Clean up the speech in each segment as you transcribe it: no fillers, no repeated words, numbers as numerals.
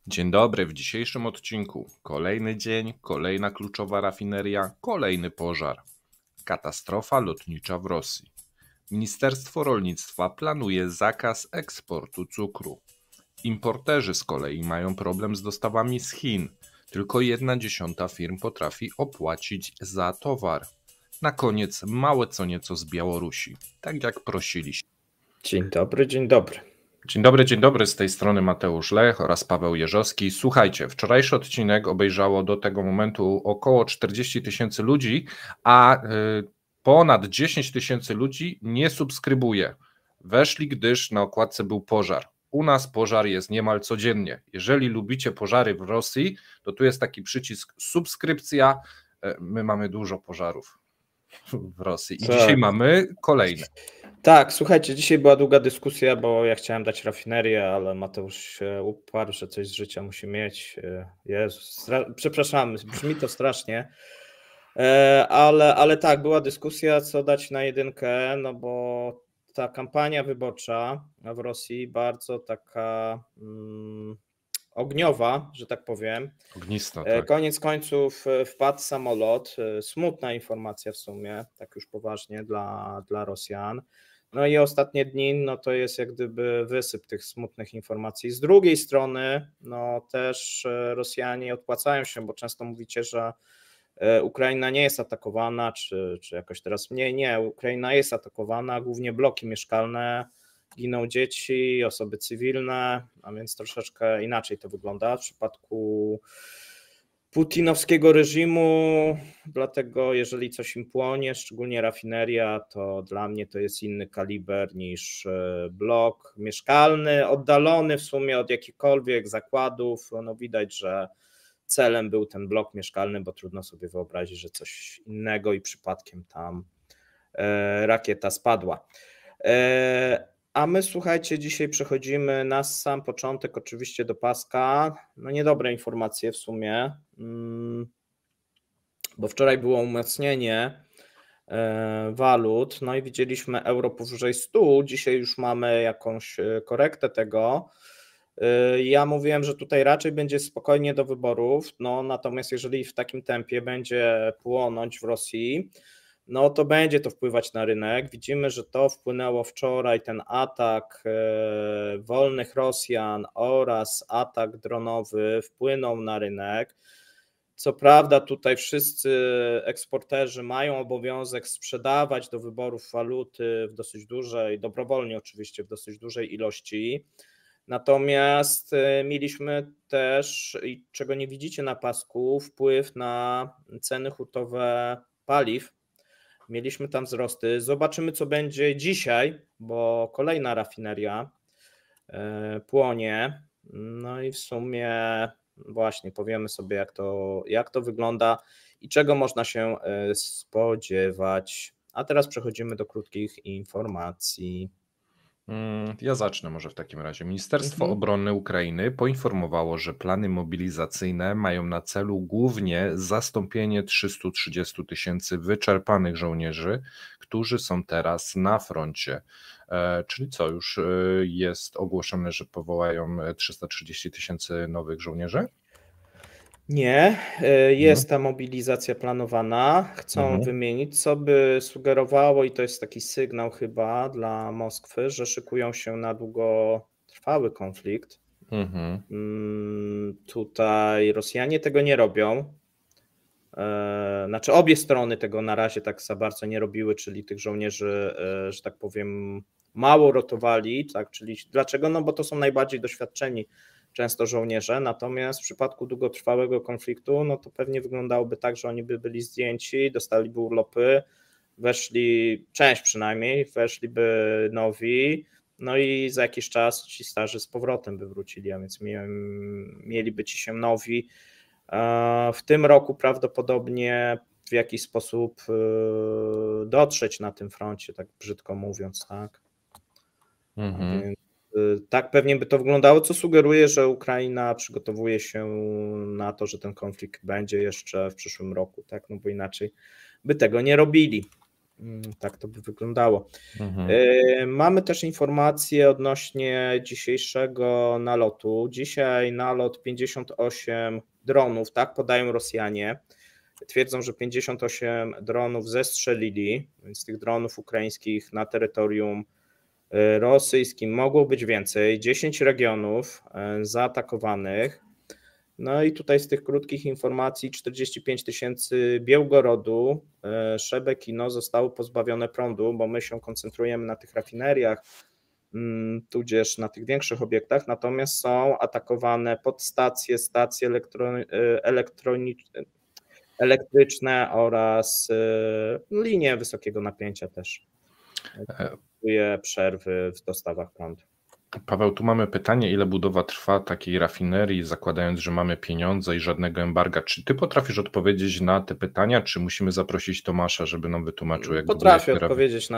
Dzień dobry, w dzisiejszym odcinku kolejny dzień, kolejna kluczowa rafineria, kolejny pożar. Katastrofa lotnicza w Rosji. Ministerstwo Rolnictwa planuje zakaz eksportu cukru. Importerzy z kolei mają problem z dostawami z Chin. Tylko 1/10 firm potrafi opłacić za towar. Na koniec małe co nieco z Białorusi, tak jak prosiliście. Dzień dobry, dzień dobry. Dzień dobry, z tej strony Mateusz Lech oraz Paweł Jeżowski. Słuchajcie, wczorajszy odcinek obejrzało do tego momentu około 40 000 ludzi, a ponad 10 000 ludzi nie subskrybuje. Weszli, gdyż na okładce był pożar. U nas pożar jest niemal codziennie. Jeżeli lubicie pożary w Rosji, to tu jest taki przycisk subskrypcja. My mamy dużo pożarów w Rosji i dzisiaj mamy kolejne. Tak, słuchajcie, dzisiaj była długa dyskusja, bo ja chciałem dać rafinerię, ale Mateusz się uparł, że coś z życia musi mieć. Jezus, przepraszam, brzmi to strasznie, ale tak, była dyskusja, co dać na jedynkę, no bo ta kampania wyborcza w Rosji bardzo taka ogniowa, że tak powiem. Ognista, tak. Koniec końców wpadł samolot, smutna informacja w sumie, tak już poważnie dla Rosjan. No i ostatnie dni, no to jest jak gdyby wysyp tych smutnych informacji. Z drugiej strony, no też Rosjanie odpłacają się, bo często mówicie, że Ukraina nie jest atakowana, czy jakoś teraz mniej. Nie, Ukraina jest atakowana, głównie bloki mieszkalne, giną dzieci, osoby cywilne, a więc troszeczkę inaczej to wygląda w przypadku putinowskiego reżimu, dlatego jeżeli coś im płonie, szczególnie rafineria, to dla mnie to jest inny kaliber niż blok mieszkalny, oddalony w sumie od jakichkolwiek zakładów. No widać, że celem był ten blok mieszkalny, bo trudno sobie wyobrazić, że coś innego i przypadkiem tam rakieta spadła. A my, słuchajcie, dzisiaj przechodzimy na sam początek oczywiście do paska. No niedobre informacje w sumie, bo wczoraj było umocnienie walut, no i widzieliśmy euro powyżej 100, dzisiaj już mamy jakąś korektę tego. Ja mówiłem, że tutaj raczej będzie spokojnie do wyborów, no natomiast jeżeli w takim tempie będzie płonąć w Rosji, no to będzie to wpływać na rynek. Widzimy, że to wpłynęło wczoraj, ten atak wolnych Rosjan oraz atak dronowy wpłynął na rynek. Co prawda tutaj wszyscy eksporterzy mają obowiązek sprzedawać do wyborów waluty w dosyć dużej, dobrowolnie oczywiście w dosyć dużej ilości. Natomiast mieliśmy też, i czego nie widzicie na pasku, wpływ na ceny hurtowe paliw. Mieliśmy tam wzrosty. Zobaczymy, co będzie dzisiaj, bo kolejna rafineria płonie. No i w sumie właśnie powiemy sobie, jak to wygląda i czego można się spodziewać. A teraz przechodzimy do krótkich informacji. Ja zacznę może w takim razie. Ministerstwo Obrony Ukrainy poinformowało, że plany mobilizacyjne mają na celu głównie zastąpienie 330 000 wyczerpanych żołnierzy, którzy są teraz na froncie. Czyli co, już jest ogłoszone, że powołają 330 000 nowych żołnierzy? Nie, jest ta mobilizacja planowana, chcą wymienić, co by sugerowało, i to jest taki sygnał chyba dla Moskwy, że szykują się na długotrwały konflikt. Tutaj Rosjanie tego nie robią, znaczy obie strony tego na razie tak za bardzo nie robiły, czyli tych żołnierzy, że tak powiem, mało rotowali, tak? Czyli dlaczego? No bo to są najbardziej doświadczeni często żołnierze, natomiast w przypadku długotrwałego konfliktu, no to pewnie wyglądałoby tak, że oni by byli zdjęci, dostaliby urlopy, weszli, część przynajmniej, weszliby nowi, no i za jakiś czas ci starzy z powrotem by wrócili, a więc mieliby ci się nowi. W tym roku prawdopodobnie w jakiś sposób dotrzeć na tym froncie, tak brzydko mówiąc, tak? Więc tak pewnie by to wyglądało, co sugeruje, że Ukraina przygotowuje się na to, że ten konflikt będzie jeszcze w przyszłym roku, tak? No bo inaczej by tego nie robili. Tak to by wyglądało. Mhm. Mamy też informacje odnośnie dzisiejszego nalotu. Dzisiaj nalot 58 dronów, tak podają Rosjanie. Twierdzą, że 58 dronów zestrzelili, więc tych dronów ukraińskich na terytorium rosyjskim mogło być więcej. 10 regionów zaatakowanych. No i tutaj z tych krótkich informacji 45 000 Białgorodu, Szebekino zostało pozbawione prądu, bo my się koncentrujemy na tych rafineriach, tudzież na tych większych obiektach, natomiast są atakowane podstacje, stacje elektryczne oraz linie wysokiego napięcia też. Powoduje przerwy w dostawach prądu. Paweł, tu mamy pytanie, ile budowa trwa takiej rafinerii, zakładając, że mamy pieniądze i żadnego embarga. Czy ty potrafisz odpowiedzieć na te pytania, czy musimy zaprosić Tomasza, żeby nam wytłumaczył, jak Potrafię odpowiedzieć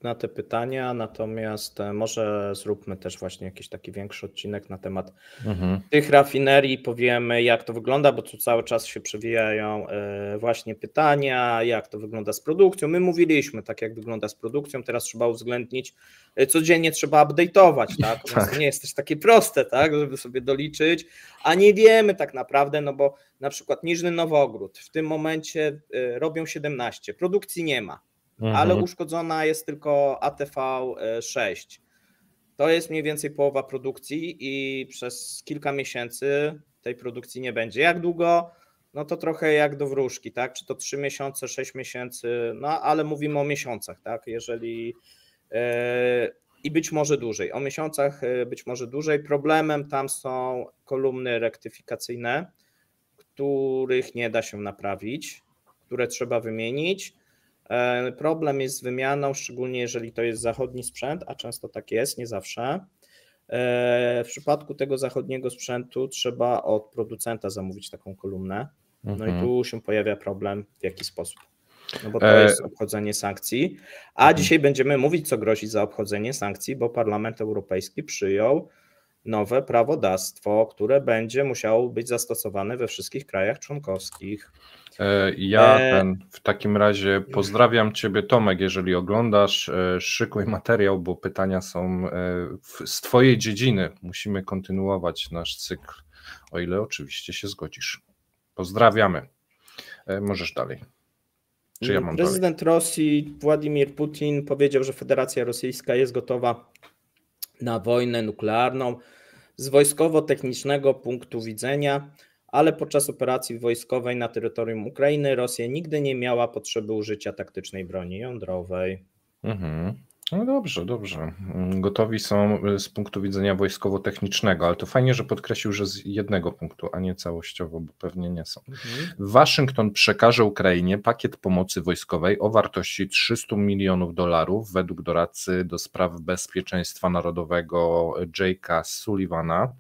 na te pytania, natomiast może zróbmy też właśnie jakiś taki większy odcinek na temat tych rafinerii, powiemy, jak to wygląda, bo tu cały czas się przewijają właśnie pytania, jak to wygląda z produkcją. My mówiliśmy, tak jak wygląda z produkcją, teraz trzeba uwzględnić, codziennie trzeba update'ować, tak? Więc to nie jest też takie proste, tak, żeby sobie doliczyć, a nie wiemy tak naprawdę, no bo na przykład Niżny Nowogród w tym momencie robią 17, produkcji nie ma, ale uszkodzona jest tylko ATV-6. To jest mniej więcej połowa produkcji i przez kilka miesięcy tej produkcji nie będzie. Jak długo? No to trochę jak do wróżki, tak? Czy to 3 miesiące, 6 miesięcy, no ale mówimy o miesiącach, tak? Jeżeli i być może dłużej. O miesiącach być może dłużej. Problemem tam są kolumny rektyfikacyjne, których nie da się naprawić, które trzeba wymienić. Problem jest z wymianą, szczególnie jeżeli to jest zachodni sprzęt, a często tak jest, nie zawsze. W przypadku tego zachodniego sprzętu trzeba od producenta zamówić taką kolumnę. No i tu się pojawia problem, w jaki sposób. No bo to jest obchodzenie sankcji, a dzisiaj będziemy mówić, co grozi za obchodzenie sankcji, bo Parlament Europejski przyjął nowe prawodawstwo, które będzie musiało być zastosowane we wszystkich krajach członkowskich. W takim razie pozdrawiam Ciebie, Tomek, jeżeli oglądasz, szykuj materiał, bo pytania są z Twojej dziedziny. Musimy kontynuować nasz cykl, o ile oczywiście się zgodzisz. Pozdrawiamy. Możesz dalej. Czy ja mam Prezydent Rosji Władimir Putin powiedział, że Federacja Rosyjska jest gotowa na wojnę nuklearną z wojskowo-technicznego punktu widzenia, ale podczas operacji wojskowej na terytorium Ukrainy Rosja nigdy nie miała potrzeby użycia taktycznej broni jądrowej. No dobrze, dobrze. Gotowi są z punktu widzenia wojskowo-technicznego, ale to fajnie, że podkreślił, że z jednego punktu, a nie całościowo, bo pewnie nie są. Waszyngton przekaże Ukrainie pakiet pomocy wojskowej o wartości $300 milionów według doradcy do spraw bezpieczeństwa narodowego Jake'a Sullivana.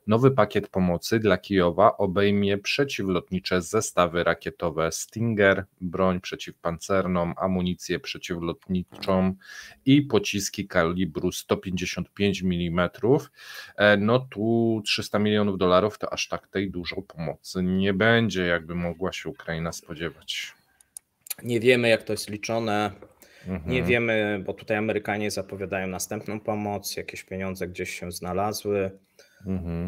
Nowy pakiet pomocy dla Kijowa obejmie przeciwlotnicze zestawy rakietowe Stinger, broń przeciwpancerną, amunicję przeciwlotniczą i pociski kalibru 155 mm. No tu $300 milionów to aż tak tej dużo pomocy nie będzie, jakby mogła się Ukraina spodziewać. Nie wiemy, jak to jest liczone. Nie wiemy, bo tutaj Amerykanie zapowiadają następną pomoc, jakieś pieniądze gdzieś się znalazły.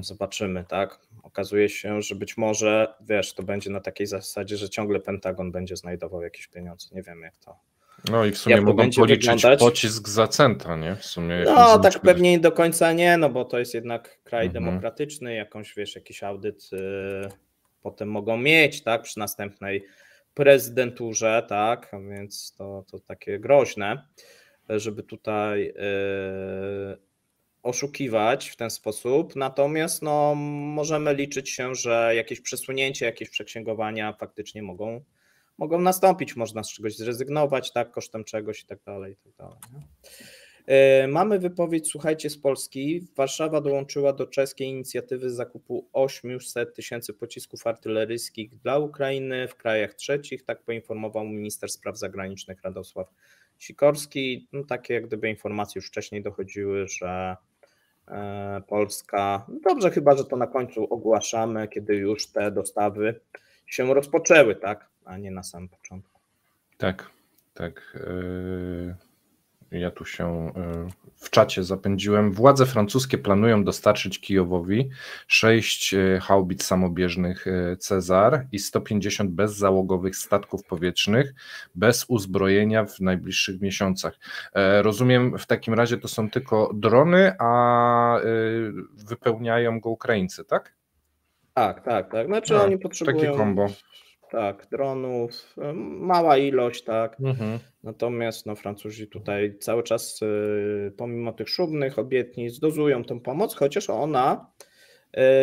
Zobaczymy, tak? Okazuje się, że być może, wiesz, to będzie na takiej zasadzie, że ciągle Pentagon będzie znajdował jakieś pieniądze. Nie wiem, jak to. No i w sumie mogą policzyć pocisk za centa, nie? W sumie no tak pewnie do końca nie, no bo to jest jednak kraj demokratyczny, jakąś, wiesz, jakiś audyt potem mogą mieć, tak? Przy następnej prezydenturze, tak? Więc to takie groźne, żeby tutaj oszukiwać w ten sposób, natomiast no, możemy liczyć się, że jakieś przesunięcie, jakieś przeksięgowania faktycznie mogą nastąpić, można z czegoś zrezygnować, tak, kosztem czegoś i tak dalej. Mamy wypowiedź, słuchajcie, z Polski. Warszawa dołączyła do czeskiej inicjatywy zakupu 800 000 pocisków artyleryjskich dla Ukrainy w krajach trzecich, tak poinformował minister spraw zagranicznych Radosław Sikorski. No, takie jak gdyby informacje już wcześniej dochodziły, że Polska, no dobrze chyba, że to na końcu ogłaszamy, kiedy już te dostawy się rozpoczęły, tak, a nie na samym początku. Tak. Tak. Ja tu się w czacie zapędziłem. Władze francuskie planują dostarczyć Kijowowi 6 haubic samobieżnych Cezar i 150 bezzałogowych statków powietrznych bez uzbrojenia w najbliższych miesiącach. Rozumiem, w takim razie to są tylko drony, a wypełniają go Ukraińcy, tak? Tak. Znaczy oni potrzebują takie kombo. Tak, dronów, mała ilość, tak. Mhm. Natomiast no, Francuzi tutaj cały czas, pomimo tych szumnych obietnic, dozują tę pomoc, chociaż ona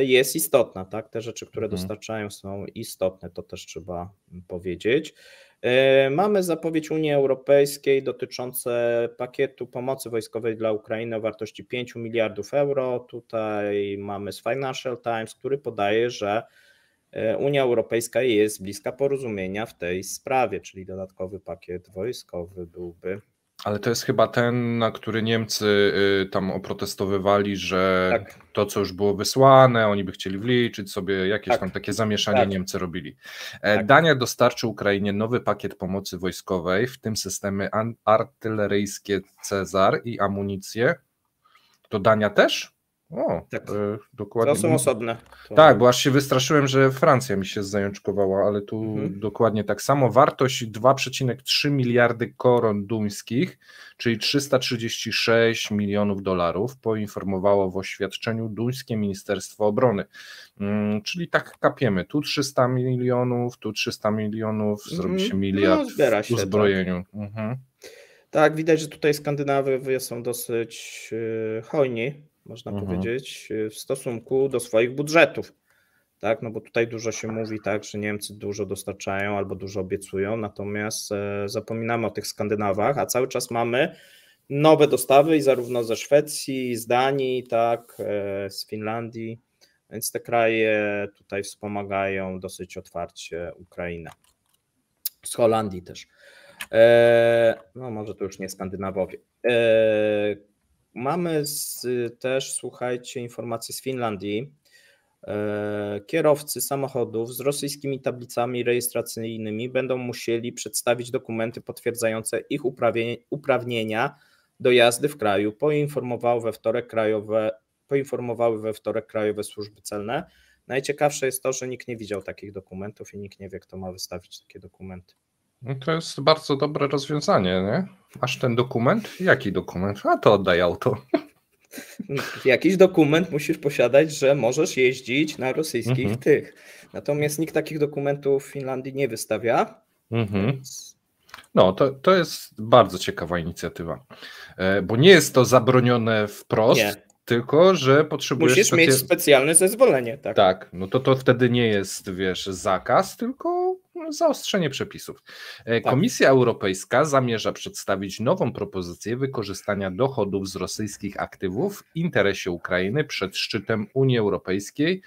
jest istotna, tak? Te rzeczy, które dostarczają, są istotne, to też trzeba powiedzieć. Mamy zapowiedź Unii Europejskiej dotyczące pakietu pomocy wojskowej dla Ukrainy o wartości 5 miliardów euro. Tutaj mamy z Financial Times, który podaje, że Unia Europejska jest bliska porozumienia w tej sprawie, czyli dodatkowy pakiet wojskowy byłby. Ale to jest chyba ten, na który Niemcy tam oprotestowywali, że Tak. To, co już było wysłane, oni by chcieli wliczyć sobie, jakieś tam takie zamieszanie Tak. Niemcy robili. Dania dostarczy Ukrainie nowy pakiet pomocy wojskowej, w tym systemy artyleryjskie Cezar i amunicję. To Dania też? O, tak. Dokładnie. To są osobne. Tak, bo aż się wystraszyłem, że Francja mi się zajączkowała, ale tu dokładnie tak samo. Wartość 2,3 miliardy koron duńskich, czyli 336 milionów dolarów, poinformowało w oświadczeniu duńskie Ministerstwo Obrony. Czyli tak kapiemy, tu 300 milionów, tu 300 milionów, zrobi się miliard w uzbrojeniu. Tak, widać, że tutaj Skandynawowie są dosyć hojni, można powiedzieć, w stosunku do swoich budżetów. Tak, no bo tutaj dużo się mówi, tak, że Niemcy dużo dostarczają albo dużo obiecują, natomiast zapominamy o tych Skandynawach, a cały czas mamy nowe dostawy i zarówno ze Szwecji, z Danii, tak, z Finlandii, więc te kraje tutaj wspomagają dosyć otwarcie Ukrainę. Z Holandii też. No może to już nie Skandynawowie. Mamy też, słuchajcie, informacje z Finlandii. Kierowcy samochodów z rosyjskimi tablicami rejestracyjnymi będą musieli przedstawić dokumenty potwierdzające ich uprawnienia do jazdy w kraju, poinformowały we wtorek krajowe służby celne. Najciekawsze jest to, że nikt nie widział takich dokumentów i nikt nie wie, kto ma wystawić takie dokumenty. No to jest bardzo dobre rozwiązanie, nie? Masz ten dokument? Jaki dokument? A to oddaj auto. Jakiś dokument musisz posiadać, że możesz jeździć na rosyjskich tych. Natomiast nikt takich dokumentów w Finlandii nie wystawia. Więc... No, to jest bardzo ciekawa inicjatywa, bo nie jest to zabronione wprost, tylko że potrzebujesz... Musisz mieć specjalne zezwolenie. Tak, no to wtedy nie jest, wiesz, zakaz, tylko zaostrzenie przepisów. Komisja Europejska zamierza przedstawić nową propozycję wykorzystania dochodów z rosyjskich aktywów w interesie Ukrainy przed szczytem Unii Europejskiej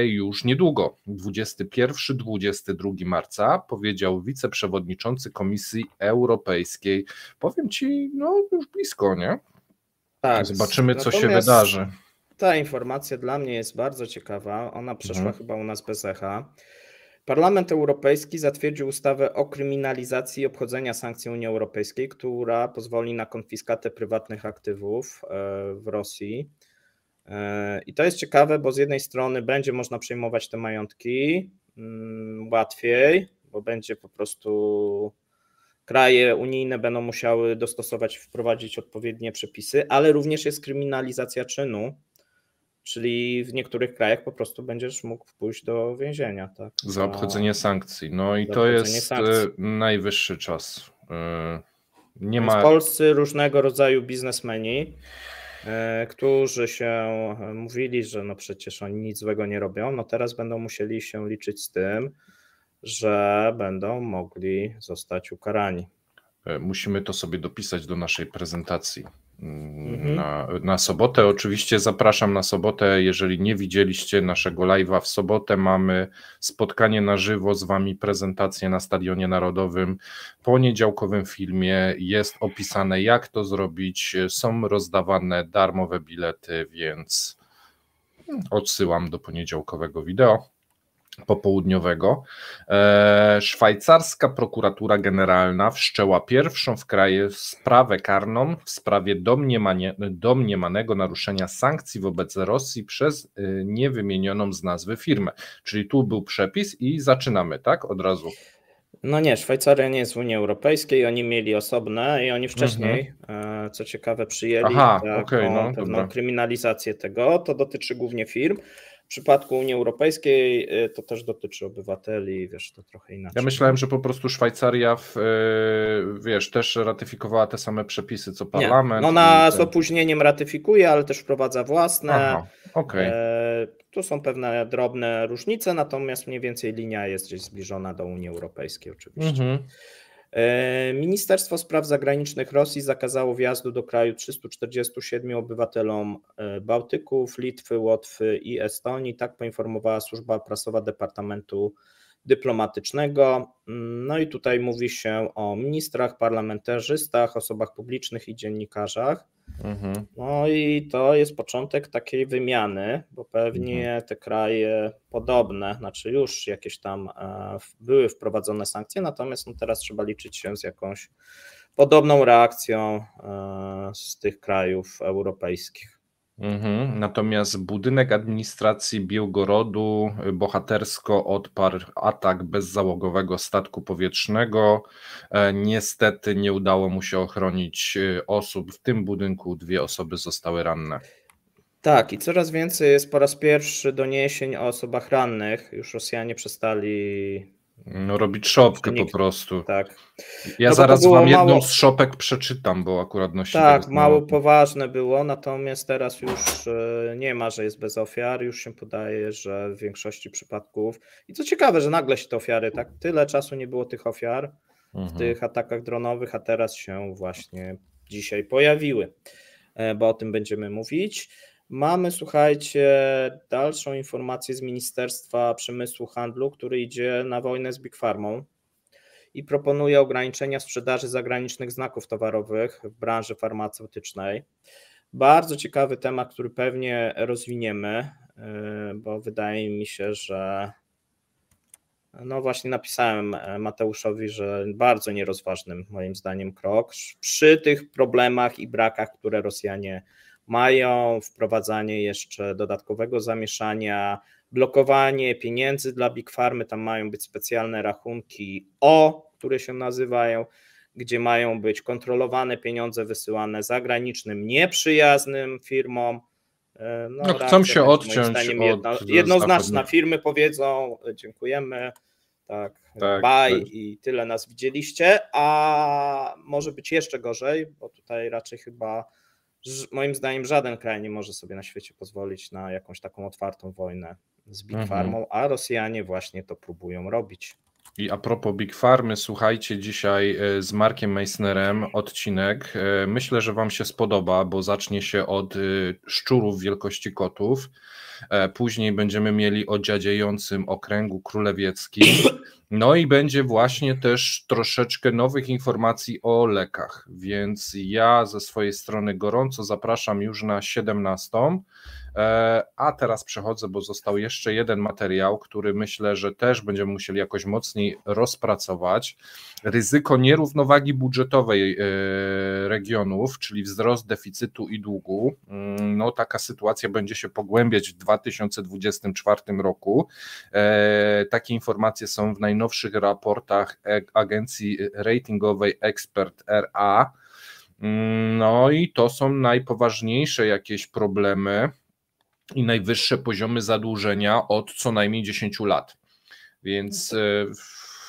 już niedługo, 21-22 marca, powiedział wiceprzewodniczący Komisji Europejskiej. Powiem ci, no już blisko, nie? Tak. Zobaczymy, co się wydarzy. Ta informacja dla mnie jest bardzo ciekawa. Ona przeszła chyba u nas bez echa. Parlament Europejski zatwierdził ustawę o kryminalizacji obchodzenia sankcji Unii Europejskiej, która pozwoli na konfiskatę prywatnych aktywów w Rosji. I to jest ciekawe, bo z jednej strony będzie można przejmować te majątki łatwiej, bo będzie po prostu kraje unijne będą musiały wprowadzić odpowiednie przepisy, ale również jest kryminalizacja czynu. Czyli w niektórych krajach po prostu będziesz mógł pójść do więzienia. Tak? Za obchodzenie sankcji. No i to jest najwyższy czas. Nie ma... Polscy różnego rodzaju biznesmeni, którzy się mówili, że no przecież oni nic złego nie robią, no teraz będą musieli się liczyć z tym, że będą mogli zostać ukarani. Musimy to sobie dopisać do naszej prezentacji na sobotę. Oczywiście zapraszam na sobotę. Jeżeli nie widzieliście naszego live'a w sobotę, mamy spotkanie na żywo z wami, prezentację na Stadionie Narodowym. W poniedziałkowym filmie jest opisane, jak to zrobić. Są rozdawane darmowe bilety, więc odsyłam do poniedziałkowego wideo. popołudniowego. Szwajcarska prokuratura generalna wszczęła pierwszą w kraju sprawę karną w sprawie domniemanego naruszenia sankcji wobec Rosji przez niewymienioną z nazwy firmę. Czyli tu był przepis i zaczynamy, tak? Od razu. No nie, Szwajcaria nie jest w Unii Europejskiej, oni mieli osobne i oni wcześniej, co ciekawe, przyjęli pewną kryminalizację tego. To dotyczy głównie firm. W przypadku Unii Europejskiej to też dotyczy obywateli, wiesz, to trochę inaczej. Ja myślałem, że po prostu Szwajcaria, też ratyfikowała te same przepisy co parlament. Nie. Ona z opóźnieniem ratyfikuje, ale też wprowadza własne. Aha, okay. Tu są pewne drobne różnice, natomiast mniej więcej linia jest gdzieś zbliżona do Unii Europejskiej oczywiście. Ministerstwo Spraw Zagranicznych Rosji zakazało wjazdu do kraju 347 obywatelom Bałtyków, Litwy, Łotwy i Estonii. Tak poinformowała służba prasowa Departamentu Dyplomatycznego. No i tutaj mówi się o ministrach, parlamentarzystach, osobach publicznych i dziennikarzach. No i to jest początek takiej wymiany, bo pewnie te kraje podobne, znaczy już jakieś tam były wprowadzone sankcje, natomiast teraz trzeba liczyć się z jakąś podobną reakcją z tych krajów europejskich. Natomiast budynek administracji Białgorodu bohatersko odparł atak bezzałogowego statku powietrznego. Niestety nie udało mu się ochronić osób. W tym budynku 2 osoby zostały ranne. Tak, i coraz więcej jest po raz pierwszy doniesień o osobach rannych. Już Rosjanie przestali robić szopkę po prostu. Tak. Ja zaraz wam jedną z szopek przeczytam, bo akurat nosi. Tak, mało poważne było, natomiast teraz już nie ma, że jest bez ofiar, już się podaje, że w większości przypadków. I co ciekawe, że nagle się te ofiary, tak tyle czasu nie było tych ofiar w tych atakach dronowych, a teraz się właśnie dzisiaj pojawiły, bo o tym będziemy mówić. Mamy, słuchajcie, dalszą informację z Ministerstwa Przemysłu Handlu, który idzie na wojnę z Big Pharmą i proponuje ograniczenia sprzedaży zagranicznych znaków towarowych w branży farmaceutycznej. Bardzo ciekawy temat, który pewnie rozwiniemy, bo wydaje mi się, że no właśnie napisałem Mateuszowi, że bardzo nierozważnym moim zdaniem krok przy tych problemach i brakach, które Rosjanie mają, wprowadzanie jeszcze dodatkowego zamieszania, blokowanie pieniędzy dla Big Pharmy, tam mają być specjalne rachunki które się nazywają, gdzie mają być kontrolowane pieniądze wysyłane zagranicznym, nieprzyjaznym firmom. No chcą się odciąć jednoznaczna. Firmy powiedzą dziękujemy, tak, bye i tyle nas widzieliście, a może być jeszcze gorzej, bo tutaj raczej chyba moim zdaniem żaden kraj nie może sobie na świecie pozwolić na jakąś taką otwartą wojnę z Big Pharmą, a Rosjanie właśnie to próbują robić. I a propos Big Pharmy, słuchajcie, dzisiaj z Markiem Meissnerem odcinek. Myślę, że wam się spodoba, bo zacznie się od szczurów wielkości kotów. Później będziemy mieli o dziadziejącym okręgu królewieckim. No i będzie właśnie też troszeczkę nowych informacji o lekach, więc ja ze swojej strony gorąco zapraszam już na 17. A teraz przechodzę, bo został jeszcze jeden materiał, który myślę, że też będziemy musieli jakoś mocniej rozpracować. Ryzyko nierównowagi budżetowej regionów, czyli wzrost deficytu i długu. No, taka sytuacja będzie się pogłębiać w 2024 roku. Takie informacje są w najnowszych raportach agencji ratingowej Expert RA. No i to są najpoważniejsze jakieś problemy i najwyższe poziomy zadłużenia od co najmniej 10 lat. Więc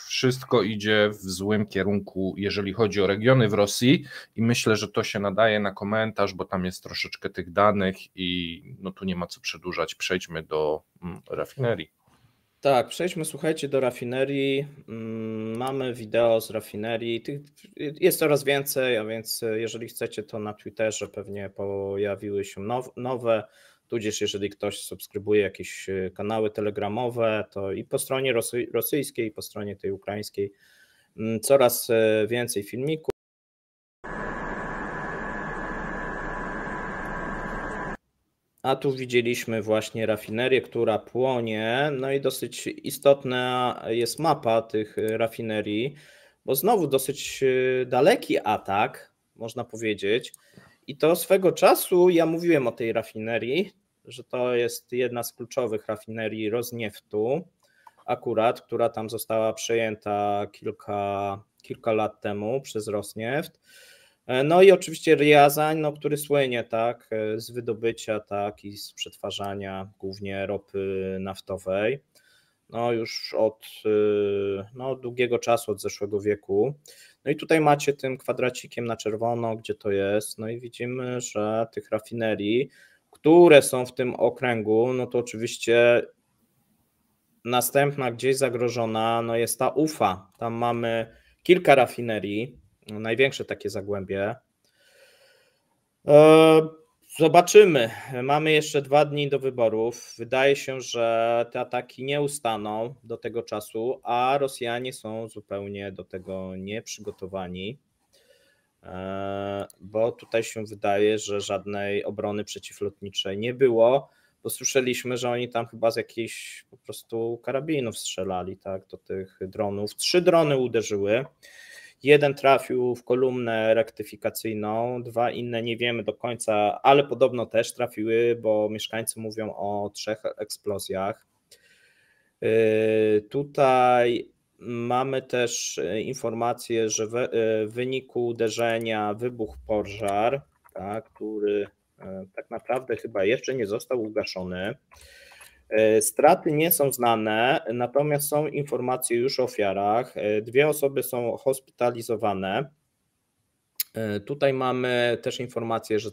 wszystko idzie w złym kierunku, jeżeli chodzi o regiony w Rosji i myślę, że to się nadaje na komentarz, bo tam jest troszeczkę tych danych i no tu nie ma co przedłużać. Przejdźmy do rafinerii. Tak, przejdźmy, słuchajcie, do rafinerii. Mamy wideo z rafinerii. Jest coraz więcej, a więc jeżeli chcecie, to na Twitterze pewnie pojawiły się nowe, tudzież jeżeli ktoś subskrybuje jakieś kanały telegramowe, to i po stronie rosyjskiej, i po stronie tej ukraińskiej coraz więcej filmików. A tu widzieliśmy właśnie rafinerię, która płonie, no i dosyć istotna jest mapa tych rafinerii, bo znowu dosyć daleki atak, można powiedzieć. I to swego czasu ja mówiłem o tej rafinerii, że to jest jedna z kluczowych rafinerii Rosnieftu, akurat, która tam została przejęta kilka lat temu przez Rosnieft. No i oczywiście Riazań, no, który słynie tak, z wydobycia tak, i z przetwarzania głównie ropy naftowej, no już od długiego czasu, od zeszłego wieku. No i tutaj macie tym kwadracikiem na czerwono, gdzie to jest, no i widzimy, że tych rafinerii, które są w tym okręgu, no to oczywiście następna gdzieś zagrożona, no jest ta Ufa. Tam mamy kilka rafinerii, największe takie zagłębie. Zobaczymy. Mamy jeszcze 2 dni do wyborów. Wydaje się, że te ataki nie ustaną do tego czasu, a Rosjanie są zupełnie do tego nieprzygotowani, bo tutaj się wydaje, że żadnej obrony przeciwlotniczej nie było, bo słyszeliśmy, że oni tam chyba z jakichś po prostu karabinów strzelali, tak, do tych dronów. 3 drony uderzyły. Jeden trafił w kolumnę rektyfikacyjną, 2 inne nie wiemy do końca, ale podobno też trafiły, bo mieszkańcy mówią o 3 eksplozjach. Tutaj mamy też informację, że w wyniku uderzenia wybuchł pożar, tak, który tak naprawdę chyba jeszcze nie został ugaszony. Straty nie są znane, natomiast są informacje już o ofiarach. 2 osoby są hospitalizowane. Tutaj mamy też informację, że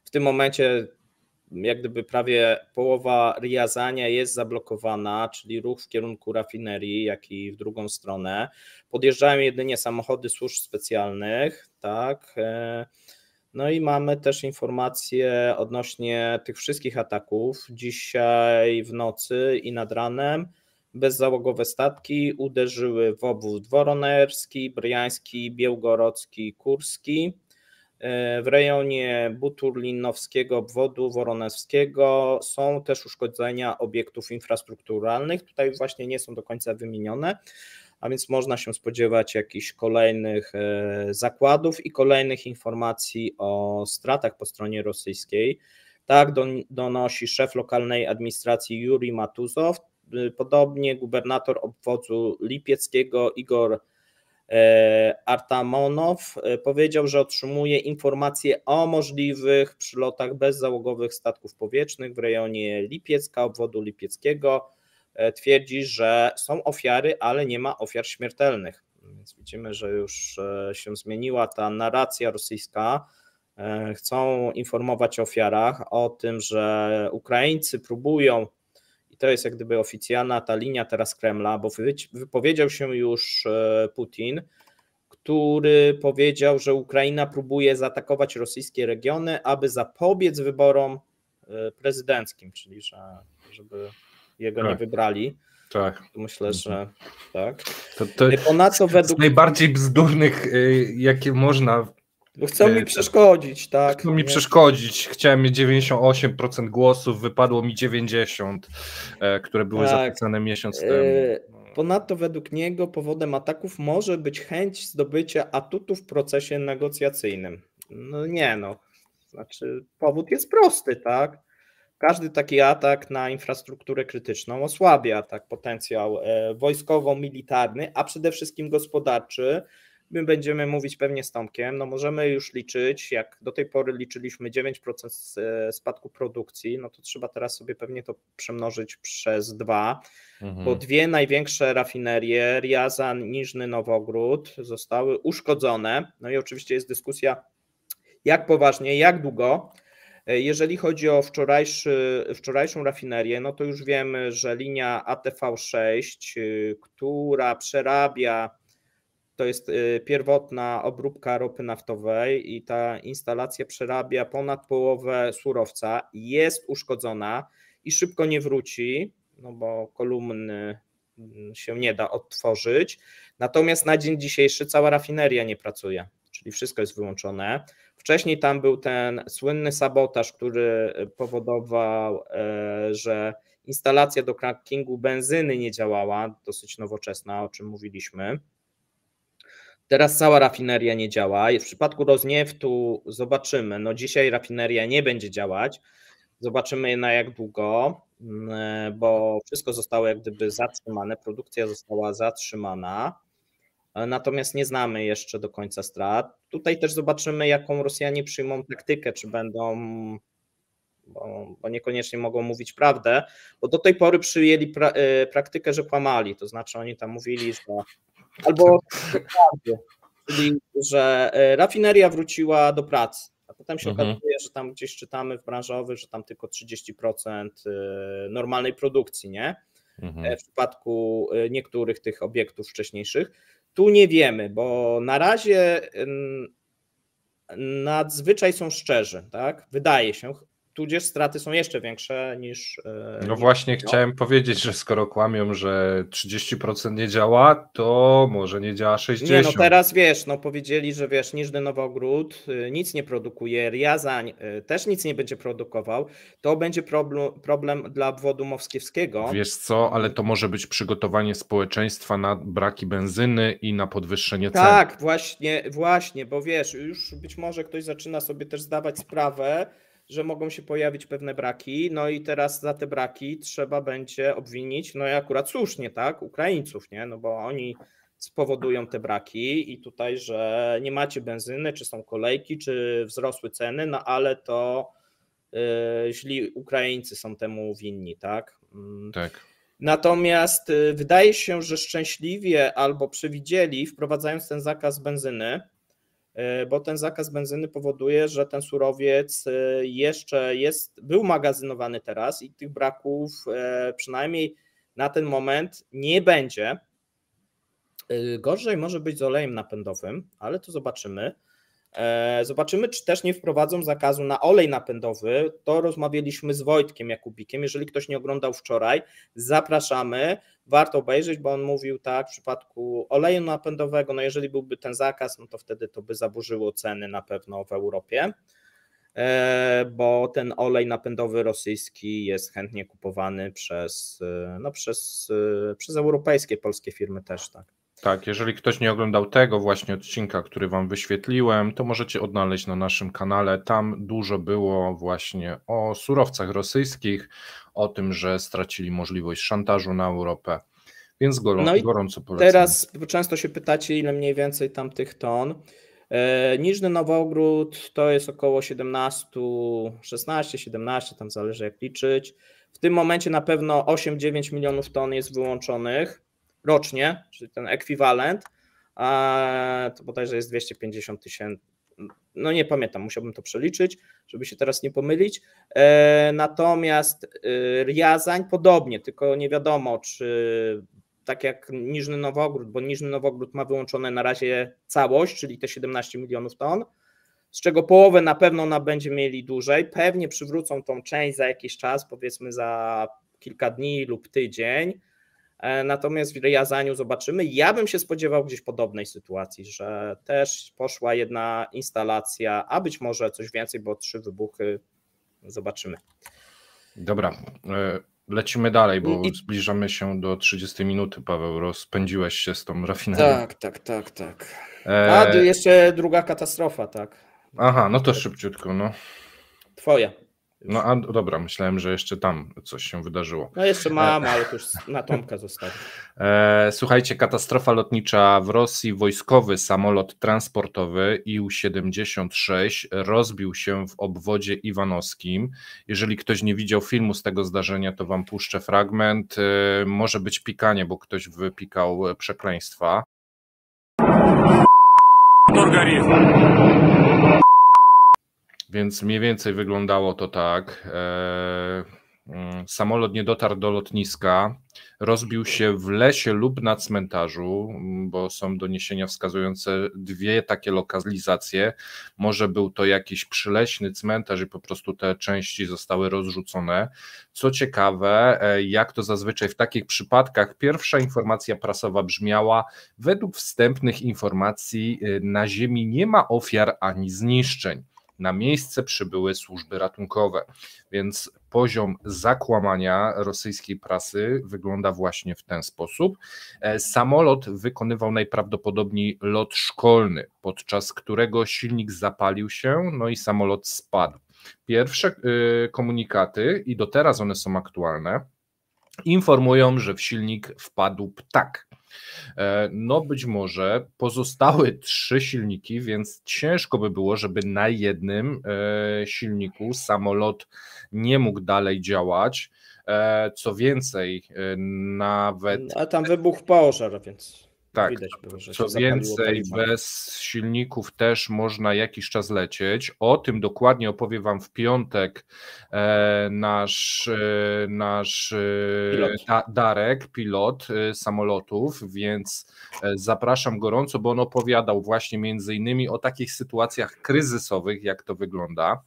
w tym momencie jak gdyby prawie połowa Riazania jest zablokowana, czyli ruch w kierunku rafinerii, jak i w drugą stronę. Podjeżdżają jedynie samochody służb specjalnych, tak. No i mamy też informacje odnośnie tych wszystkich ataków. Dzisiaj w nocy i nad ranem bezzałogowe statki uderzyły w obwód Woronerski, Bryjański, Białgorodzki, Kurski. W rejonie Buturlinowskiego obwodu woronewskiego są też uszkodzenia obiektów infrastrukturalnych. Tutaj właśnie nie są do końca wymienione, a więc można się spodziewać jakichś kolejnych zakładów i kolejnych informacji o stratach po stronie rosyjskiej. Tak donosi szef lokalnej administracji Jurij Matuzow. Podobnie gubernator obwodu lipieckiego Igor Artamonow powiedział, że otrzymuje informacje o możliwych przylotach bezzałogowych statków powietrznych w rejonie Lipiecka, obwodu lipieckiego. Twierdzi, że są ofiary, ale nie ma ofiar śmiertelnych. Więc widzimy, że już się zmieniła ta narracja rosyjska. Chcą informować o ofiarach, o tym, że Ukraińcy próbują, i to jest jak gdyby oficjalna ta linia teraz Kremla, bo wypowiedział się już Putin, który powiedział, że Ukraina próbuje zaatakować rosyjskie regiony, aby zapobiec wyborom prezydenckim, czyli żeby jego nie wybrali. Tak. Myślę, że tak. To ponadto z najbardziej bzdurnych, jakie można. Bo chcą mi przeszkodzić, tak. Chcą mi przeszkodzić. Chciałem mieć 98% głosów, wypadło mi 90%, które były zapisane miesiąc temu. Ponadto według niego powodem ataków może być chęć zdobycia atutów w procesie negocjacyjnym. No nie, znaczy powód jest prosty, tak. Każdy taki atak na infrastrukturę krytyczną osłabia tak potencjał wojskowo-militarny, a przede wszystkim gospodarczy. My będziemy mówić pewnie z Tomkiem, możemy już liczyć, jak do tej pory liczyliśmy 9% spadku produkcji, to trzeba teraz sobie pewnie to przemnożyć przez 2, bo 2 największe rafinerie, Riazan, Niżny Nowogród, zostały uszkodzone. No i oczywiście jest dyskusja, jak poważnie, jak długo. Jeżeli chodzi o wczorajszą rafinerię, to już wiemy, że linia ATV6, która przerabia, to jest pierwotna obróbka ropy naftowej i ta instalacja przerabia ponad połowę surowca, jest uszkodzona i szybko nie wróci, bo kolumny się nie da odtworzyć. Natomiast na dzień dzisiejszy cała rafineria nie pracuje. czyli wszystko jest wyłączone. Wcześniej tam był ten słynny sabotaż, który powodował, że instalacja do crackingu benzyny nie działała, dosyć nowoczesna, o czym mówiliśmy. Teraz cała rafineria nie działa. W przypadku Rosnieftu zobaczymy, no dzisiaj rafineria nie będzie działać, zobaczymy na jak długo, bo wszystko zostało jak gdyby zatrzymane, produkcja została zatrzymana, natomiast nie znamy jeszcze do końca strat. Tutaj też zobaczymy, jaką Rosjanie przyjmą taktykę, czy będą, bo niekoniecznie mogą mówić prawdę, bo do tej pory przyjęli praktykę, że kłamali, to znaczy oni tam mówili, że albo czyli że rafineria wróciła do pracy, a potem się okazuje, że tam gdzieś czytamy w branżowych, że tam tylko 30% normalnej produkcji, nie? W przypadku niektórych tych obiektów wcześniejszych. Tu nie wiemy, bo na razie nadzwyczaj są szczerzy, tak? Wydaje się, tudzież straty są jeszcze większe niż... No właśnie chciałem powiedzieć, że skoro kłamią, że 30% nie działa, to może nie działa 60%. Nie, no teraz wiesz, no powiedzieli, że wiesz, Niżny Nowogród nic nie produkuje, Riazań też nic nie będzie produkował, to będzie problem dla obwodu moskiewskiego. Wiesz co, ale to może być przygotowanie społeczeństwa na braki benzyny i na podwyższenie cen. Tak, właśnie, bo wiesz, już być może ktoś zaczyna sobie też zdawać sprawę, że mogą się pojawić pewne braki, no i teraz za te braki trzeba będzie obwinić, no i akurat słusznie, tak, Ukraińców, nie, no bo oni spowodują te braki i tutaj, że nie macie benzyny, czy są kolejki, czy wzrosły ceny, no ale to źli Ukraińcy są temu winni, tak? Tak. Natomiast wydaje się, że szczęśliwie albo przewidzieli, wprowadzając ten zakaz benzyny, bo ten zakaz benzyny powoduje, że ten surowiec jeszcze był magazynowany teraz i tych braków przynajmniej na ten moment nie będzie. Gorzej może być z olejem napędowym, ale to zobaczymy. Zobaczymy, czy też nie wprowadzą zakazu na olej napędowy. To rozmawialiśmy z Wojtkiem Jakubikiem. Jeżeli ktoś nie oglądał wczoraj, zapraszamy. Warto obejrzeć, bo on mówił tak, w przypadku oleju napędowego, no jeżeli byłby ten zakaz, no to wtedy to by zaburzyło ceny na pewno w Europie, bo ten olej napędowy rosyjski jest chętnie kupowany przez europejskie, polskie firmy też, tak. Tak, jeżeli ktoś nie oglądał tego właśnie odcinka, który Wam wyświetliłem, to możecie odnaleźć na naszym kanale. Tam dużo było właśnie o surowcach rosyjskich, o tym, że stracili możliwość szantażu na Europę, więc gorąco polecam. Teraz często się pytacie, ile mniej więcej tam tych ton. Niżny Nowogród to jest około 16-17, tam zależy jak liczyć. W tym momencie na pewno 8-9 milionów ton jest wyłączonych rocznie, czyli ten ekwiwalent, a to bodajże jest 250 000, no nie pamiętam, musiałbym to przeliczyć, żeby się teraz nie pomylić. Natomiast Riazań podobnie, tylko nie wiadomo, czy tak jak Niżny Nowogród, bo Niżny Nowogród ma wyłączone na razie całość, czyli te 17 milionów ton, z czego połowę na pewno będzie mieli dłużej, pewnie przywrócą tą część za jakiś czas, powiedzmy za kilka dni lub tydzień. Natomiast w Riazaniu zobaczymy. Ja bym się spodziewał gdzieś podobnej sytuacji, że też poszła jedna instalacja, a być może coś więcej, bo 3 wybuchy. Zobaczymy. Dobra, lecimy dalej, bo zbliżamy się do 30 minuty, Paweł. Rozpędziłeś się z tą rafinerią. Tak. A jeszcze druga katastrofa, tak. Aha, no to szybciutko, no. Twoja. No a dobra, myślałem, że jeszcze tam coś się wydarzyło. No jeszcze mam, ale to już na Tomka zostawię. Słuchajcie, katastrofa lotnicza w Rosji. Wojskowy samolot transportowy Ił-76 rozbił się w obwodzie iwanowskim. Jeżeli ktoś nie widział filmu z tego zdarzenia, to wam puszczę fragment. Może być pikanie, bo ktoś wypikał przekleństwa. Więc mniej więcej wyglądało to tak. Samolot nie dotarł do lotniska, rozbił się w lesie lub na cmentarzu, bo są doniesienia wskazujące 2 takie lokalizacje. Może był to jakiś przyleśny cmentarz i po prostu te części zostały rozrzucone. Co ciekawe, jak to zazwyczaj w takich przypadkach, pierwsza informacja prasowa brzmiała: według wstępnych informacji na ziemi nie ma ofiar ani zniszczeń. Na miejsce przybyły służby ratunkowe, więc poziom zakłamania rosyjskiej prasy wygląda właśnie w ten sposób. Samolot wykonywał najprawdopodobniej lot szkolny, podczas którego silnik zapalił się, no i samolot spadł. Pierwsze komunikaty, i do teraz one są aktualne, informują, że w silnik wpadł ptak. No być może pozostałe 3 silniki, więc ciężko by było, żeby na jednym silniku samolot nie mógł dalej działać. Co więcej, nawet... A tam wybuchł pożar, więc tak, widać było, że co się zapaliło więcej, paliwo. bez silników też można jakiś czas lecieć. O tym dokładnie opowie Wam w piątek nasz Pilot. Darek, pilot samolotów, więc zapraszam gorąco, bo on opowiadał właśnie między innymi o takich sytuacjach kryzysowych, jak to wygląda.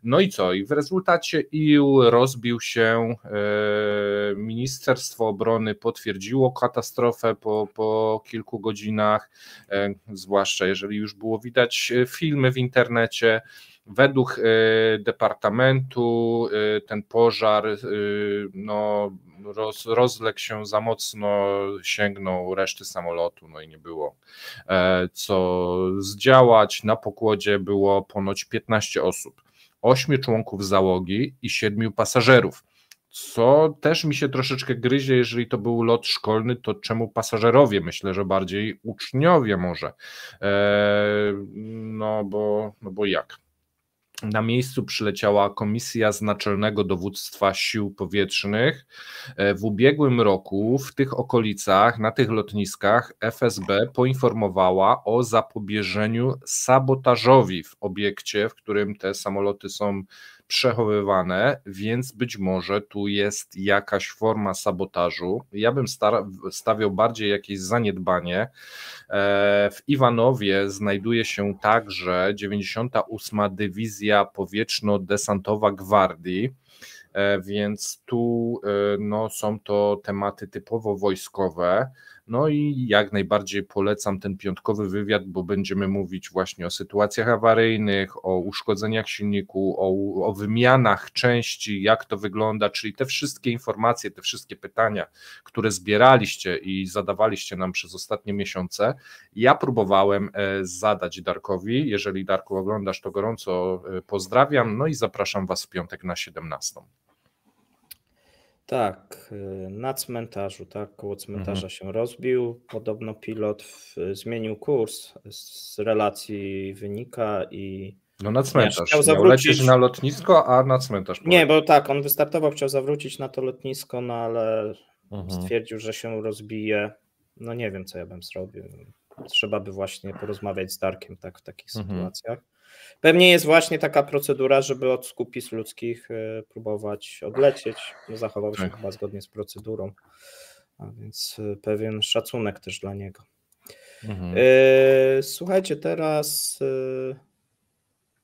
No i co? I w rezultacie IL rozbił się, Ministerstwo Obrony potwierdziło katastrofę po kilku godzinach, zwłaszcza jeżeli już było widać filmy w internecie. Według departamentu ten pożar rozległ się za mocno, sięgnął reszty samolotu, no i nie było co zdziałać. Na pokładzie było ponoć 15 osób, 8 członków załogi i 7 pasażerów. Co też mi się troszeczkę gryzie, jeżeli to był lot szkolny, to czemu pasażerowie? Myślę, że bardziej uczniowie może. No bo jak? Na miejscu przyleciała komisja z Naczelnego Dowództwa Sił Powietrznych. W ubiegłym roku w tych okolicach, na tych lotniskach FSB poinformowała o zapobieżeniu sabotażowi w obiekcie, w którym te samoloty są przechowywane, więc być może tu jest jakaś forma sabotażu. Ja bym stawiał bardziej jakieś zaniedbanie. W Iwanowie znajduje się także 98. Dywizja Powietrzno-Desantowa Gwardii, więc tu są to tematy typowo wojskowe. No i jak najbardziej polecam ten piątkowy wywiad, bo będziemy mówić właśnie o sytuacjach awaryjnych, o uszkodzeniach silniku, o wymianach części, jak to wygląda, czyli te wszystkie informacje, te wszystkie pytania, które zbieraliście i zadawaliście nam przez ostatnie miesiące, ja próbowałem zadać Darkowi. Jeżeli, Darku, oglądasz, to gorąco pozdrawiam, no i zapraszam Was w piątek na 17. Tak, na cmentarzu, tak, koło cmentarza się rozbił. Podobno pilot zmienił kurs, z relacji wynika i... No na cmentarz, chciał miał zawrócić. lecieć na lotnisko, a na cmentarz poleciał. Nie, bo tak, on wystartował, chciał zawrócić na to lotnisko, no ale stwierdził, że się rozbije. No nie wiem, co ja bym zrobił. Trzeba by właśnie porozmawiać z Darkiem tak w takich sytuacjach. Pewnie jest właśnie taka procedura, żeby od skupisk ludzkich próbować odlecieć. No, zachował się chyba zgodnie z procedurą, a więc pewien szacunek też dla niego. Słuchajcie, teraz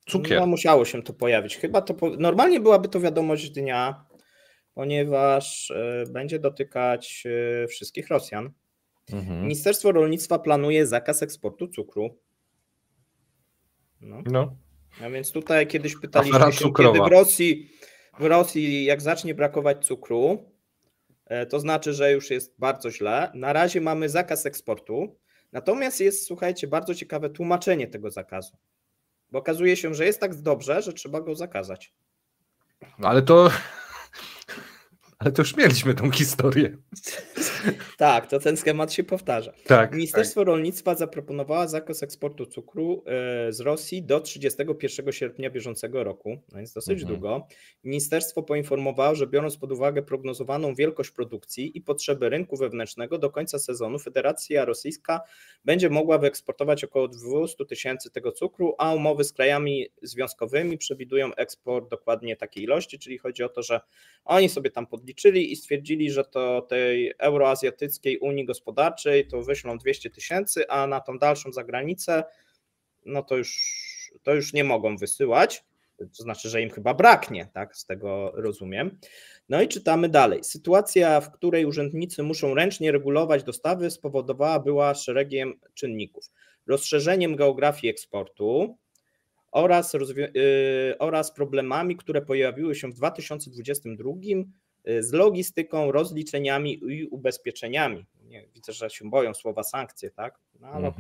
cukier. No, musiało się to pojawić. Chyba to normalnie byłaby to wiadomość dnia, ponieważ będzie dotykać wszystkich Rosjan. Ministerstwo Rolnictwa planuje zakaz eksportu cukru. No. A więc tutaj kiedyś pytaliśmy się, kiedy w Rosji jak zacznie brakować cukru, to znaczy, że już jest bardzo źle. Na razie mamy zakaz eksportu, natomiast jest, słuchajcie, bardzo ciekawe tłumaczenie tego zakazu, bo okazuje się, że jest tak dobrze, że trzeba go zakazać. Ale to już mieliśmy tą historię. Tak, to ten schemat się powtarza. Tak, Ministerstwo Rolnictwa zaproponowała zakaz eksportu cukru z Rosji do 31 sierpnia bieżącego roku, no więc dosyć długo. Ministerstwo poinformowało, że biorąc pod uwagę prognozowaną wielkość produkcji i potrzeby rynku wewnętrznego do końca sezonu Federacja Rosyjska będzie mogła wyeksportować około 200 tysięcy tego cukru, a umowy z krajami związkowymi przewidują eksport dokładnie takiej ilości, czyli chodzi o to, że oni sobie tam podliczyli i stwierdzili, że to tej Euroazjatyckiej Unii Gospodarczej to wyślą 200 tysięcy, a na tą dalszą zagranicę no to już nie mogą wysyłać, to znaczy, że im chyba braknie, tak, z tego rozumiem. No i czytamy dalej. Sytuacja, w której urzędnicy muszą ręcznie regulować dostawy, spowodowała była szeregiem czynników. Rozszerzeniem geografii eksportu oraz problemami, które pojawiły się w 2022 z logistyką, rozliczeniami i ubezpieczeniami. Widzę, że się boją słowa sankcje, tak? No, ale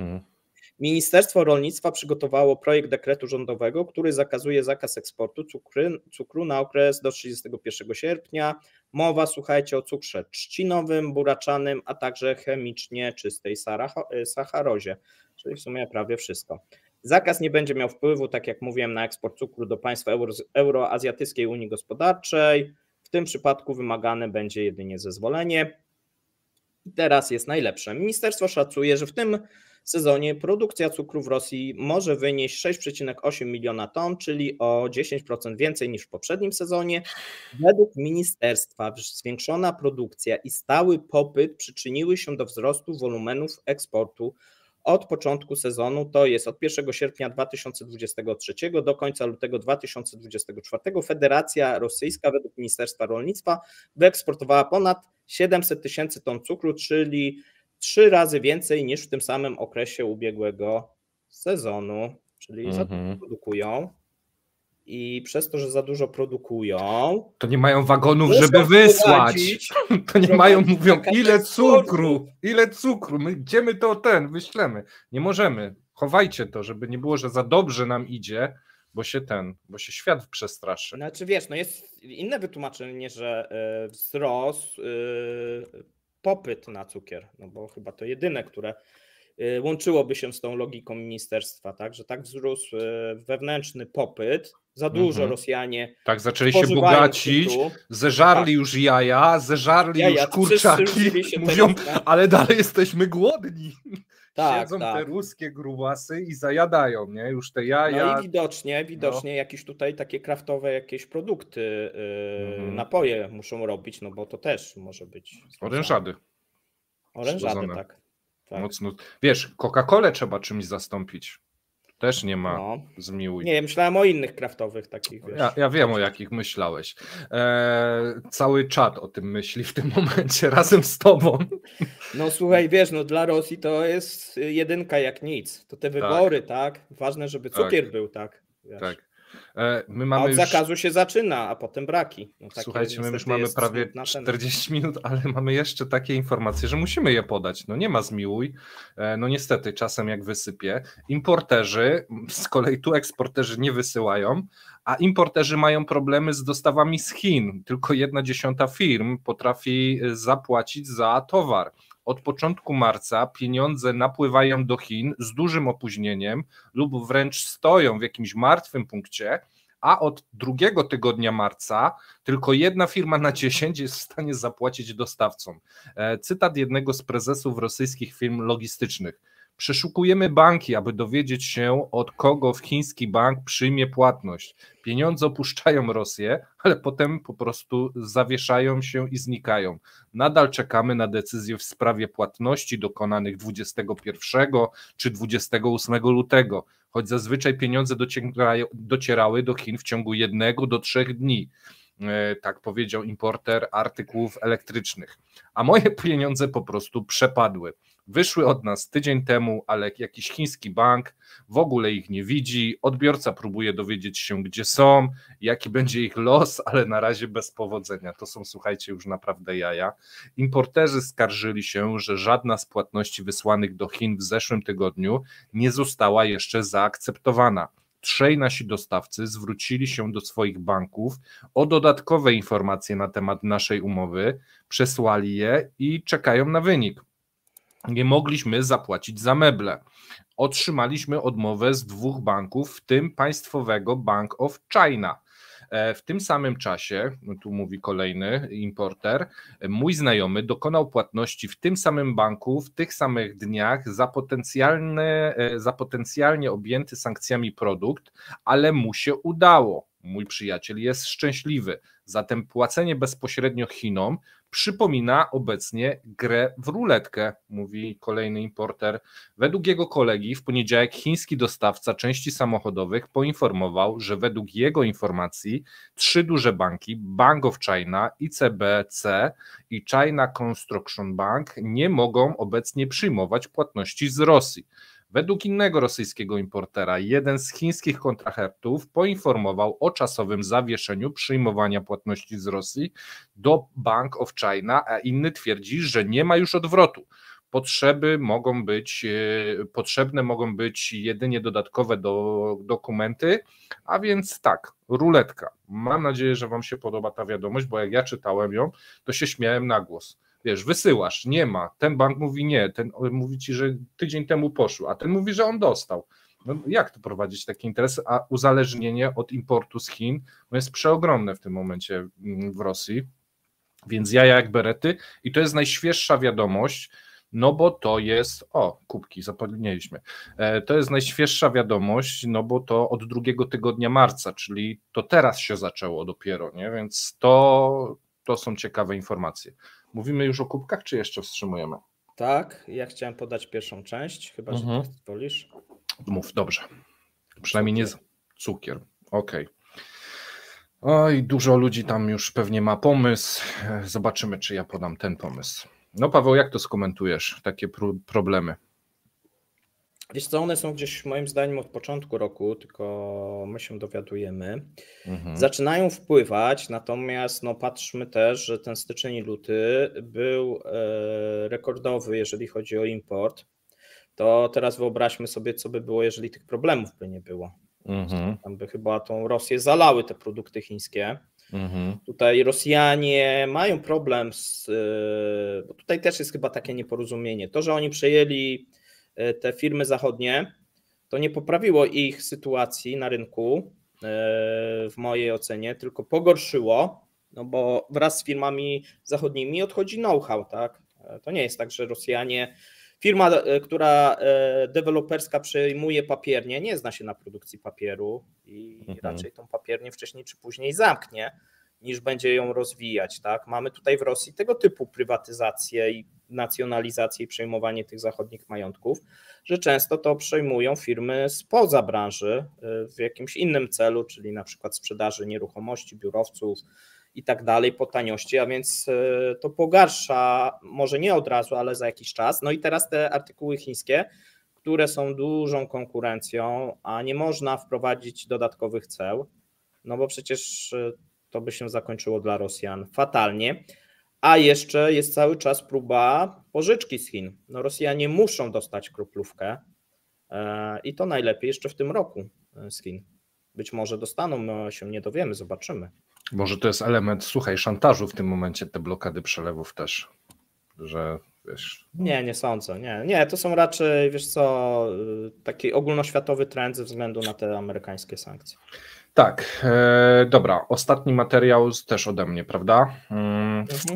Ministerstwo Rolnictwa przygotowało projekt dekretu rządowego, który zakazuje zakaz eksportu cukru na okres do 31 sierpnia. Mowa, słuchajcie, o cukrze trzcinowym, buraczanym, a także chemicznie czystej sacharozie, czyli w sumie prawie wszystko. Zakaz nie będzie miał wpływu, tak jak mówiłem, na eksport cukru do państw Euroazjatyckiej Unii Gospodarczej. W tym przypadku wymagane będzie jedynie zezwolenie. I teraz jest najlepsze. Ministerstwo szacuje, że w tym sezonie produkcja cukru w Rosji może wynieść 6,8 miliona ton, czyli o 10% więcej niż w poprzednim sezonie. Według ministerstwa zwiększona produkcja i stały popyt przyczyniły się do wzrostu wolumenów eksportu od początku sezonu, to jest od 1 sierpnia 2023 do końca lutego 2024. Federacja Rosyjska według Ministerstwa Rolnictwa wyeksportowała ponad 700 tysięcy ton cukru, czyli 3 razy więcej niż w tym samym okresie ubiegłego sezonu, czyli za dużo produkują i przez to, że za dużo produkują, to nie mają wagonów, żeby wysłać. To nie mają, mówią, ile cukru, gdzie my to wyślemy. Nie możemy. Chowajcie to, żeby nie było, że za dobrze nam idzie, bo się świat przestraszy. Znaczy wiesz, no jest inne wytłumaczenie, że wzrósł popyt na cukier, no bo chyba to jedyne, które łączyłoby się z tą logiką ministerstwa, tak, że tak wzrósł wewnętrzny popyt, za dużo Rosjanie tak zaczęli się bogacić, zeżarli już jaja, już kurczaki, mówią, ale dalej jesteśmy głodni. Siedzą te ruskie grubasy i zajadają, nie? Już te jaja. No i widocznie jakieś tutaj takie kraftowe jakieś produkty, napoje muszą robić, no bo to też może być. Orężady, tak. Mocno. Wiesz, Coca-Colę trzeba czymś zastąpić. Też nie ma zmiłuj. Nie, myślałem o innych kraftowych takich. Wiesz. Ja wiem, o jakich myślałeś. Cały czat o tym myśli w tym momencie razem z tobą. No słuchaj, wiesz, no dla Rosji to jest jedynka jak nic. To te wybory, tak? Ważne, żeby cukier był, tak? Wiesz. Tak. My mamy od zakazu się zaczyna, a potem braki. No, słuchajcie, my już mamy prawie 40 minut, ale mamy jeszcze takie informacje, że musimy je podać. No nie ma zmiłuj. No niestety, czasem jak wysypie. Importerzy, z kolei tu eksporterzy nie wysyłają, a importerzy mają problemy z dostawami z Chin. Tylko 1/10 firm potrafi zapłacić za towar. Od początku marca pieniądze napływają do Chin z dużym opóźnieniem lub wręcz stoją w jakimś martwym punkcie, a od 2 tygodnia marca tylko 1 firma na 10 jest w stanie zapłacić dostawcom. Cytat jednego z prezesów rosyjskich firm logistycznych. Przeszukujemy banki, aby dowiedzieć się, od kogo w chiński bank przyjmie płatność. Pieniądze opuszczają Rosję, ale potem po prostu zawieszają się i znikają. Nadal czekamy na decyzję w sprawie płatności dokonanych 21 czy 28 lutego, choć zazwyczaj pieniądze docierały do Chin w ciągu 1 do 3 dni. Tak powiedział importer artykułów elektrycznych. A moje pieniądze po prostu przepadły. Wyszły od nas tydzień temu, ale jakiś chiński bank w ogóle ich nie widzi, odbiorca próbuje dowiedzieć się, gdzie są, jaki będzie ich los, ale na razie bez powodzenia. To są, słuchajcie, już naprawdę jaja. Importerzy skarżyli się, że żadna z płatności wysłanych do Chin w zeszłym tygodniu nie została jeszcze zaakceptowana. Trzej nasi dostawcy zwrócili się do swoich banków o dodatkowe informacje na temat naszej umowy, przesłali je i czekają na wynik. Nie mogliśmy zapłacić za meble. Otrzymaliśmy odmowę z 2 banków, w tym państwowego Bank of China. W tym samym czasie, tu mówi kolejny importer, mój znajomy dokonał płatności w tym samym banku, w tych samych dniach za potencjalnie objęty sankcjami produkt, ale mu się udało. Mój przyjaciel jest szczęśliwy. Zatem płacenie bezpośrednio Chinom przypomina obecnie grę w ruletkę, mówi kolejny importer. Według jego kolegi w poniedziałek chiński dostawca części samochodowych poinformował, że według jego informacji 3 duże banki, Bank of China, ICBC i China Construction Bank nie mogą obecnie przyjmować płatności z Rosji. Według innego rosyjskiego importera, jeden z chińskich kontrahentów poinformował o czasowym zawieszeniu przyjmowania płatności z Rosji do Bank of China, a inny twierdzi, że nie ma już odwrotu. Potrzebne mogą być jedynie dodatkowe dokumenty, a więc tak, ruletka. Mam nadzieję, że Wam się podoba ta wiadomość, bo jak ja czytałem ją, to się śmiałem na głos. Wiesz, wysyłasz, nie ma, ten bank mówi nie, ten mówi ci, że tydzień temu poszło, a ten mówi, że on dostał. No, jak to prowadzić takie interesy, a uzależnienie od importu z Chin jest przeogromne w tym momencie w Rosji, więc jaja jak berety i to jest najświeższa wiadomość, no bo to jest, kubki, zapomnieliśmy, to jest najświeższa wiadomość, no bo to od 2 tygodnia marca, czyli to teraz się zaczęło dopiero, nie, więc to są ciekawe informacje. Mówimy już o kubkach, czy jeszcze wstrzymujemy? Tak, ja chciałem podać pierwszą część, chyba że pozwolisz. Mów, dobrze. Przynajmniej nie cukier. Okej. Oj, dużo ludzi tam już pewnie ma pomysł. Zobaczymy, czy ja podam ten pomysł. No Paweł, jak to skomentujesz, takie problemy? Wiesz co, one są gdzieś moim zdaniem od początku roku, tylko my się dowiadujemy. Zaczynają wpływać, natomiast patrzmy też, że ten styczeń i luty był rekordowy, jeżeli chodzi o import. To teraz wyobraźmy sobie, co by było, jeżeli tych problemów by nie było. Tam by chyba tą Rosję zalały te produkty chińskie. Tutaj Rosjanie mają problem bo tutaj też jest chyba takie nieporozumienie. To, że oni przejęli te firmy zachodnie, to nie poprawiło ich sytuacji na rynku, w mojej ocenie, tylko pogorszyło, no bo wraz z firmami zachodnimi odchodzi know-how, tak? To nie jest tak, że Rosjanie, firma, która deweloperska przejmuje papiernię, nie zna się na produkcji papieru i raczej tą papiernię wcześniej czy później zamknie, niż będzie ją rozwijać, tak? Mamy tutaj w Rosji tego typu prywatyzację i nacjonalizację i przejmowanie tych zachodnich majątków, że często to przejmują firmy spoza branży w jakimś innym celu, czyli na przykład sprzedaży nieruchomości, biurowców i tak dalej po taniości, a więc to pogarsza, może nie od razu, ale za jakiś czas. No i teraz te artykuły chińskie, które są dużą konkurencją, a nie można wprowadzić dodatkowych ceł, no bo przecież to by się zakończyło dla Rosjan fatalnie. A jeszcze jest cały czas próba pożyczki z Chin. No Rosjanie muszą dostać kroplówkę i to najlepiej jeszcze w tym roku z Chin. Być może dostaną, my się nie dowiemy, zobaczymy. Może to jest element, słuchaj, szantażu w tym momencie, te blokady przelewów też, że wiesz... Nie sądzę, nie, to są raczej, wiesz co, taki ogólnoświatowy trend ze względu na te amerykańskie sankcje. Tak, dobra, ostatni materiał też ode mnie, prawda?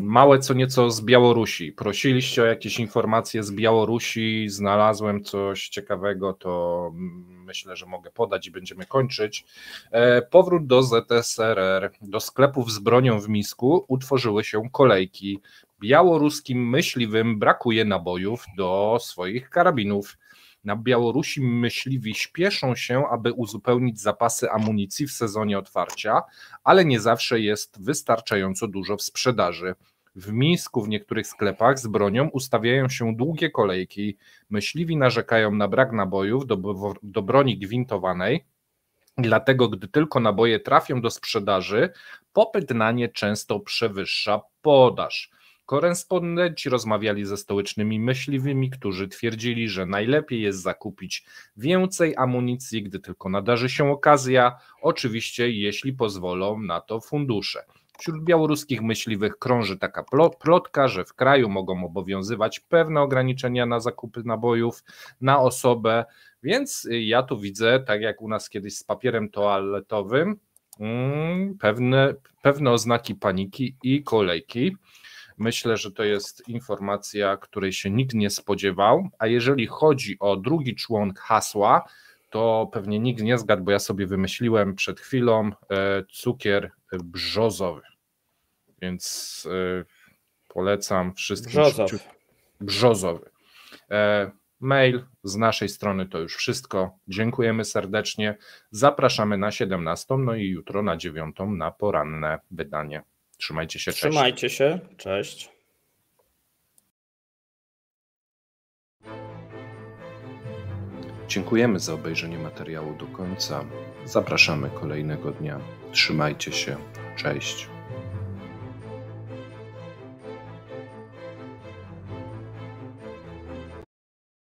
Małe co nieco z Białorusi. Prosiliście o jakieś informacje z Białorusi, znalazłem coś ciekawego, to myślę, że mogę podać i będziemy kończyć. Powrót do ZSRR. Do sklepów z bronią w Mińsku utworzyły się kolejki. Białoruskim myśliwym brakuje nabojów do swoich karabinów. Na Białorusi myśliwi śpieszą się, aby uzupełnić zapasy amunicji w sezonie otwarcia, ale nie zawsze jest wystarczająco dużo w sprzedaży. W Mińsku w niektórych sklepach z bronią ustawiają się długie kolejki. Myśliwi narzekają na brak nabojów do broni gwintowanej, dlatego gdy tylko naboje trafią do sprzedaży, popyt na nie często przewyższa podaż. Korespondenci rozmawiali ze stołecznymi myśliwymi, którzy twierdzili, że najlepiej jest zakupić więcej amunicji, gdy tylko nadarzy się okazja, oczywiście jeśli pozwolą na to fundusze. Wśród białoruskich myśliwych krąży taka plotka, że w kraju mogą obowiązywać pewne ograniczenia na zakupy nabojów na osobę, więc ja tu widzę, tak jak u nas kiedyś z papierem toaletowym, pewne oznaki paniki i kolejki. Myślę, że to jest informacja, której się nikt nie spodziewał, a jeżeli chodzi o drugi człon hasła, to pewnie nikt nie zgadł, bo ja sobie wymyśliłem przed chwilą cukier brzozowy, więc polecam wszystkim. Brzozowy. Mail z naszej strony to już wszystko. Dziękujemy serdecznie. Zapraszamy na 17, no i jutro na 9 na poranne wydanie. Trzymajcie się, cześć. Trzymajcie się, cześć. Dziękujemy za obejrzenie materiału do końca. Zapraszamy kolejnego dnia. Trzymajcie się, cześć.